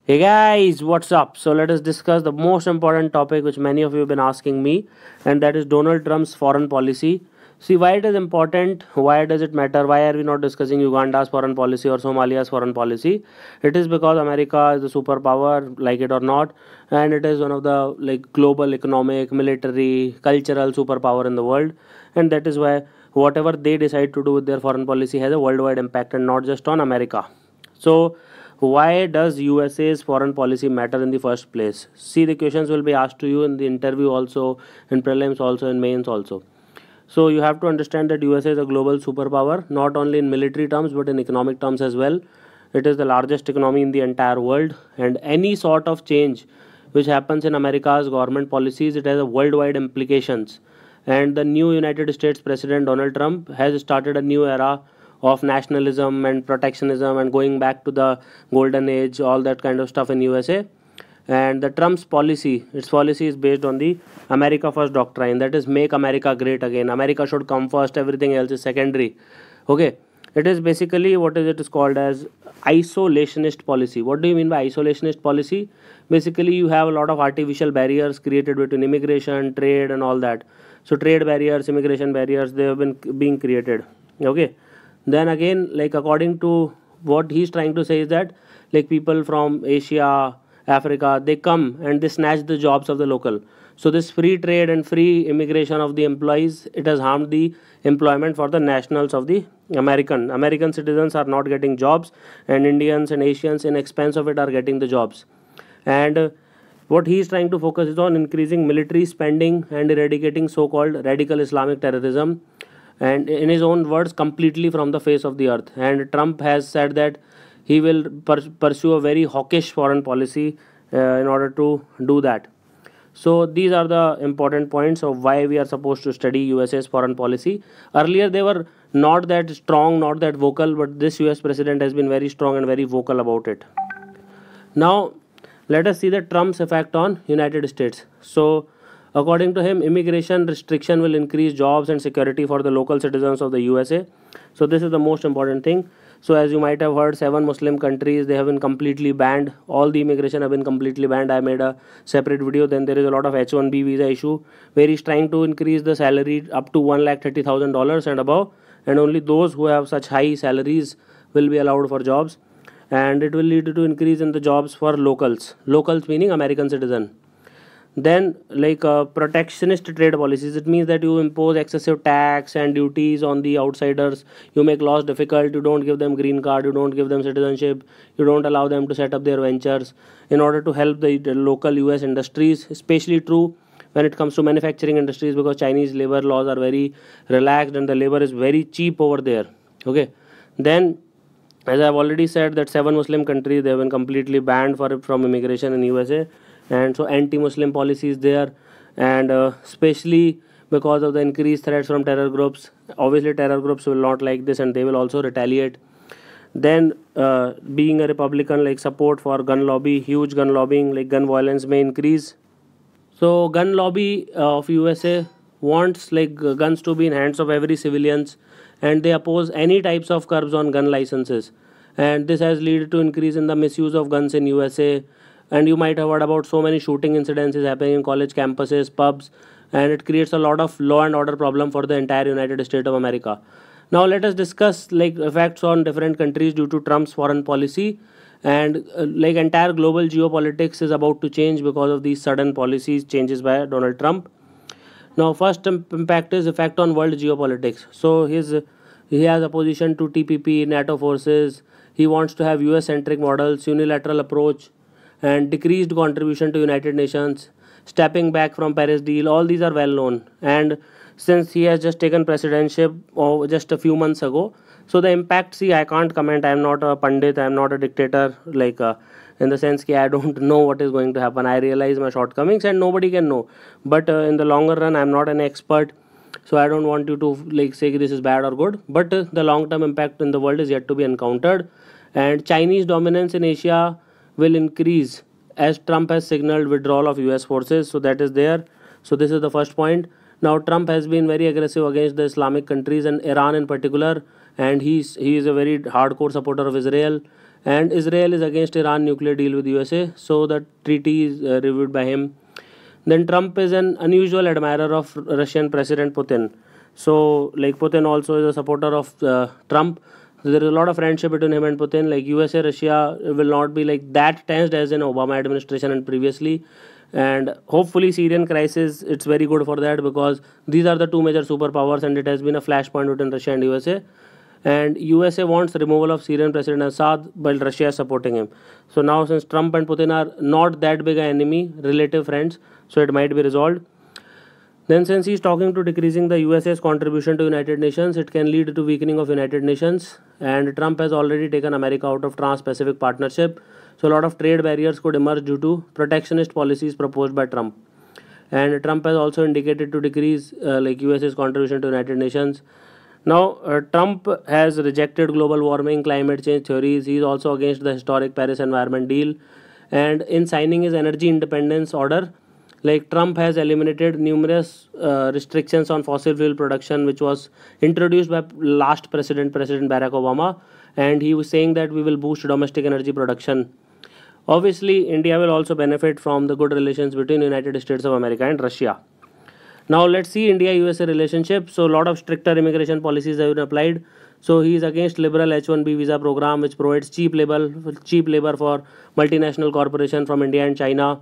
Hey guys, what's up? So let us discuss the most important topic which many of you have been asking me, and that is Donald Trump's foreign policy. See why it is important, why does it matter, why are we not discussing Uganda's foreign policy or Somalia's foreign policy? It is because America is a superpower, like it or not, and it is one of the global economic, military, cultural superpower in the world, and that is why whatever they decide to do with their foreign policy has a worldwide impact and not just on America. So why does USA's foreign policy matter in the first place? See, the questions will be asked to you in the interview also, in prelims also, in mains also. So you have to understand that USA is a global superpower, not only in military terms but in economic terms as well. It is the largest economy in the entire world, and any sort of change which happens in America's government policies, it has a worldwide implications. And the new United States President Donald Trump has started a new era of nationalism and protectionism and going back to the golden age, all that kind of stuff in USA. And the Trump's policy, its policy is based on the America First doctrine, that is make America great again. America should come first, everything else is secondary. Okay, it is basically what is it is called as isolationist policy. What do you mean by isolationist policy? Basically you have a lot of artificial barriers created between immigration, trade and all that. So trade barriers, immigration barriers, they have been being created. Okay, then again, like according to what he's trying to say is that like people from Asia, Africa, they come and they snatch the jobs of the local. So this free trade and free immigration of the employees, it has harmed the employment for the nationals of the American citizens are not getting jobs, and Indians and Asians in expense of it are getting the jobs. And what he is trying to focus is on increasing military spending and eradicating so-called radical Islamic terrorism, and in his own words, completely from the face of the earth. And Trump has said that he will pursue a very hawkish foreign policy in order to do that. So these are the important points of why we are supposed to study USA's foreign policy. Earlier they were not that strong, not that vocal, but this US president has been very strong and very vocal about it. Now, let us see the Trump's effect on United States. So, according to him, immigration restriction will increase jobs and security for the local citizens of the USA. So, this is the most important thing. So, as you might have heard, seven Muslim countries, they have been completely banned. All the immigration have been completely banned. I made a separate video. Then there is a lot of H-1B visa issue where he's trying to increase the salary up to $130,000 and above, and only those who have such high salaries will be allowed for jobs. And it will lead to increase in the jobs for locals meaning American citizen. Then protectionist trade policies, it means that you impose excessive tax and duties on the outsiders, you make laws difficult, you don't give them green card, you don't give them citizenship, you don't allow them to set up their ventures in order to help the local US industries, especially true when it comes to manufacturing industries, because Chinese labor laws are very relaxed and the labor is very cheap over there. Okay, then as I've already said that seven Muslim countries, they have been completely banned from immigration in USA, and so anti-Muslim policies there, and especially because of the increased threats from terror groups. Obviously, terror groups will not like this, and they will also retaliate. Then, being a Republican, like support for gun lobby, huge gun lobbying, like gun violence may increase. So gun lobby of USA wants guns to be in hands of every civilians, and they oppose any types of curbs on gun licenses. And this has led to increase in the misuse of guns in USA. And you might have heard about so many shooting incidents happening in college campuses, pubs, and it creates a lot of law and order problem for the entire United States of America. Now let us discuss like effects on different countries due to Trump's foreign policy, and like entire global geopolitics is about to change because of these sudden policies changes by Donald Trump. Now first impact is effect on world geopolitics. So he has opposition to TPP, NATO forces. He wants to have US centric models, unilateral approach, and decreased contribution to United Nations, stepping back from Paris deal. All these are well known, and since he has just taken presidency just a few months ago, so the impact, see, I can't comment. I am not a pundit, I am not a dictator, in the sense that I don't know what is going to happen. I realize my shortcomings and nobody can know, but in the longer run I am not an expert, so I don't want you to like say this is bad or good, but the long term impact in the world is yet to be encountered. And Chinese dominance in Asia will increase as Trump has signaled withdrawal of US forces, so that is there. So this is the first point. Now Trump has been very aggressive against the Islamic countries and Iran in particular, and he is a very hardcore supporter of Israel, And Israel is against Iran nuclear deal with USA, so the treaty is reviewed by him. Then Trump is an unusual admirer of Russian President Putin. So like Putin also is a supporter of Trump. So there is a lot of friendship between him and Putin. Like USA, Russia will not be like that tensed as in Obama administration and previously. And hopefully Syrian crisis, it's very good for that, because these are the two major superpowers and it has been a flashpoint between Russia and USA. And USA wants the removal of Syrian President Assad while Russia is supporting him. So now since Trump and Putin are not that big an enemy, relative friends, so it might be resolved. Then since he is talking to decreasing the USA's contribution to United Nations, it can lead to weakening of United Nations. And Trump has already taken America out of Trans-Pacific Partnership. So a lot of trade barriers could emerge due to protectionist policies proposed by Trump. And Trump has also indicated to decrease like USA's contribution to United Nations. Now, Trump has rejected global warming, climate change theories. He is also against the historic Paris Environment Deal. And in signing his energy independence order, like Trump has eliminated numerous restrictions on fossil fuel production, which was introduced by last president, President Barack Obama. And he was saying that we will boost domestic energy production. Obviously, India will also benefit from the good relations between United States of America and Russia. Now let's see India-USA relationship. So a lot of stricter immigration policies have been applied. So he is against liberal H-1B visa program, which provides cheap labor for multinational corporation from India and China.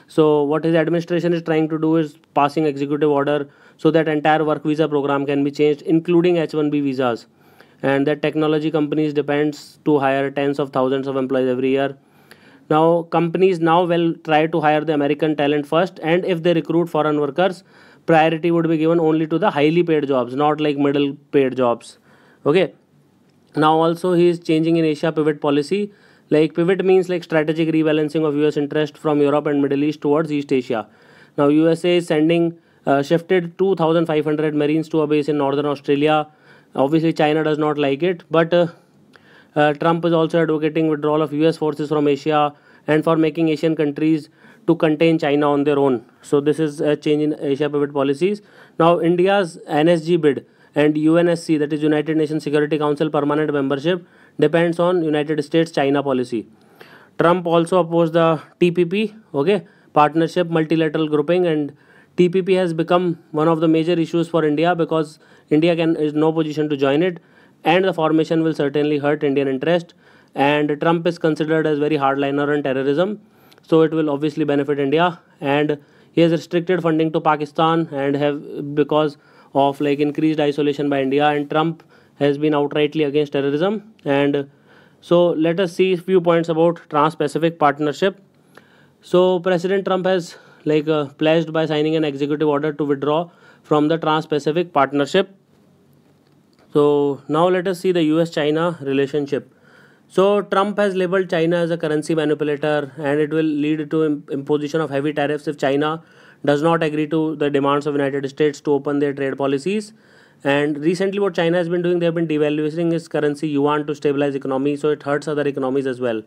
So what his administration is trying to do is passing executive order so that entire work visa program can be changed, including H-1B visas, and that technology companies depends to hire tens of thousands of employees every year. Now companies now will try to hire the American talent first, and if they recruit foreign workers, priority would be given only to the highly paid jobs, not like middle paid jobs. Okay. Now also he is changing in Asia pivot policy. Like pivot means like strategic rebalancing of US interest from Europe and Middle East towards East Asia. Now USA is sending shifted 2,500 Marines to a base in Northern Australia. Obviously China does not like it, but Trump is also advocating withdrawal of US forces from Asia and for making Asian countries to contain China on their own. So this is a change in Asia pivot policies. Now India's NSG bid and UNSC, that is United Nations Security Council permanent membership, depends on United States China policy. Trump also opposed the TPP, okay, partnership multilateral grouping, and TPP has become one of the major issues for India because India is no position to join it, and the formation will certainly hurt Indian interest. And Trump is considered as very hardliner on terrorism, so it will obviously benefit India. And he has restricted funding to Pakistan and have because of like increased isolation by India, and Trump has been outrightly against terrorism. And so let us see a few points about Trans-Pacific Partnership. So President Trump has like pledged by signing an executive order to withdraw from the Trans-Pacific Partnership. So now let us see the US-China relationship. So Trump has labeled China as a currency manipulator, and it will lead to imposition of heavy tariffs if China does not agree to the demands of United States to open their trade policies. And recently what China has been doing, they have been devaluing its currency yuan to stabilize economy, so it hurts other economies as well.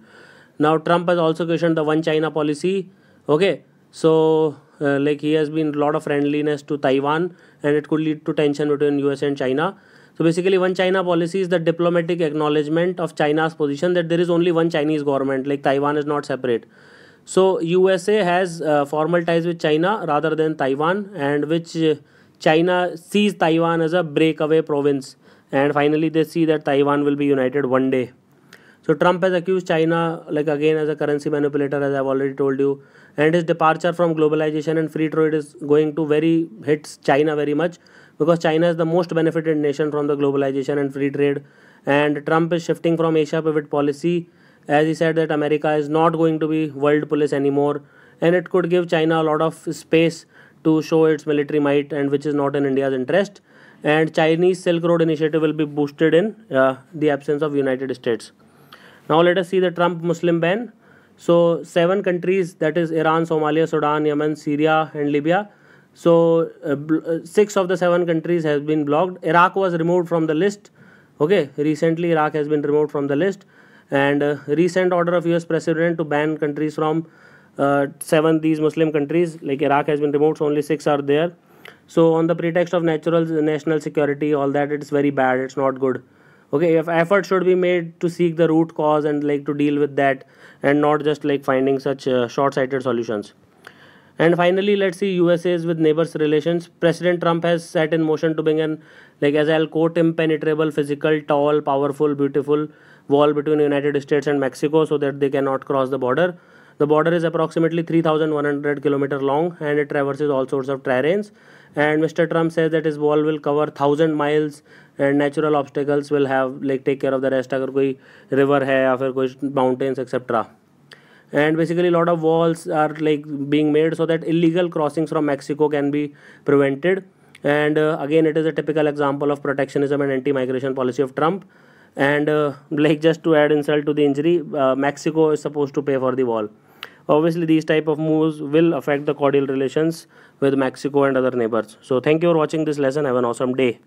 Now Trump has also questioned the one China policy. Okay, so like he has been a lot of friendliness to Taiwan, and it could lead to tension between US and China. So basically one China policy is the diplomatic acknowledgement of China's position that there is only one Chinese government, like Taiwan is not separate. So USA has formal ties with China rather than Taiwan, and which China sees Taiwan as a breakaway province, and finally they see that Taiwan will be united one day. So Trump has accused China like again as a currency manipulator, as I've already told you, and his departure from globalization and free trade is going to very hits China very much, because China is the most benefited nation from the globalization and free trade. And Trump is shifting from Asia pivot policy, as he said that America is not going to be world police anymore, and it could give China a lot of space to show its military might, and which is not in India's interest. And Chinese Silk Road initiative will be boosted in the absence of United States. Now let us see the Trump Muslim ban. So 7 countries, that is Iran, Somalia, Sudan, Yemen, Syria and Libya. So 6 of the 7 countries has been blocked. Iraq was removed from the list. Okay, recently Iraq has been removed from the list. And recent order of US President to ban countries from 7 these Muslim countries, like Iraq has been removed, so only 6 are there. So on the pretext of national security, all that, it's very bad, it's not good. Okay, if effort should be made to seek the root cause and like to deal with that, and not just like finding such short-sighted solutions. And finally, let's see USA's with neighbors relations. President Trump has set in motion to bring an, like as I'll quote, impenetrable, physical, tall, powerful, beautiful wall between United States and Mexico so that they cannot cross the border. The border is approximately 3,100 kilometer long and it traverses all sorts of terrains. And Mr. Trump says that his wall will cover 1,000 miles and natural obstacles will have like take care of the rest. अगर कोई river है या फिर कोई mountains etc. And basically a lot of walls are like being made so that illegal crossings from Mexico can be prevented. And again, it is a typical example of protectionism and anti-migration policy of Trump. And like just to add insult to the injury, Mexico is supposed to pay for the wall. Obviously these type of moves will affect the cordial relations with Mexico and other neighbors. So thank you for watching this lesson. Have an awesome day.